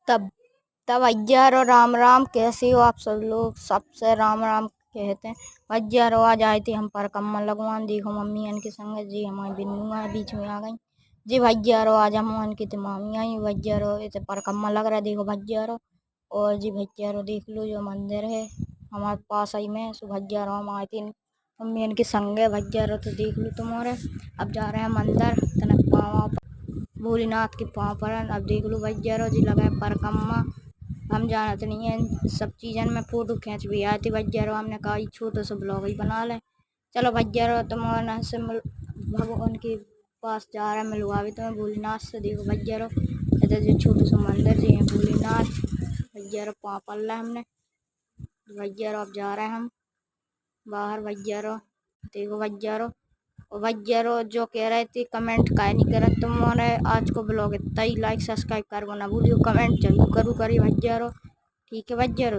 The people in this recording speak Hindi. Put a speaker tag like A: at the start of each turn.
A: तब तब भैया राम राम, कैसे हो आप सब लोग। सबसे राम राम कहते हैं। भैया आज आए थे हम पर कम्मा लगवान। देखो मम्मी इनके संग जी हमारी बिन्नुआ बीच में आ गई जी। भैया आज हम इनकी तो मामी आई। भैया इसे पर कम्मा लग रहा है। देखो भैया और जी भैया देख लो जो मंदिर है हमारे पास ही में। सो भैया हम आए थे मम्मी इनके संग है। भैया तो देख लो तुम्हारे। अब जा रहे हैं मंदिर तनक पाँव भोलेनाथ के पाँव पर। अब देख लो भैया जी लगा पर कम्मा। हम जाना तो नहीं है सब चीज़न में फोटो खींच भी आए थे। भैया हमने कहा छोटा सा ब्लॉग ही बना ले। चलो भैया तुम्हारा से भगवान के पास जा रहा है मिलवा भी तुम्हें भोलेनाथ से। देखो भैया इधर जो छोटू सा मंदिर जी है भोलेनाथ। भैया पाँव पड़ रहा है हमने। भैया अब जा रहे हैं हम बाहर। भैया देखो भैया और भैया जो कह रहे थे कमेंट का नहीं करा तुम्हारे आज को ब्लॉग इतना ही। लाइक सब्सक्राइब करना ना भूलियो, कमेंट जरूर करो करिए भैया। ठीक है भैया।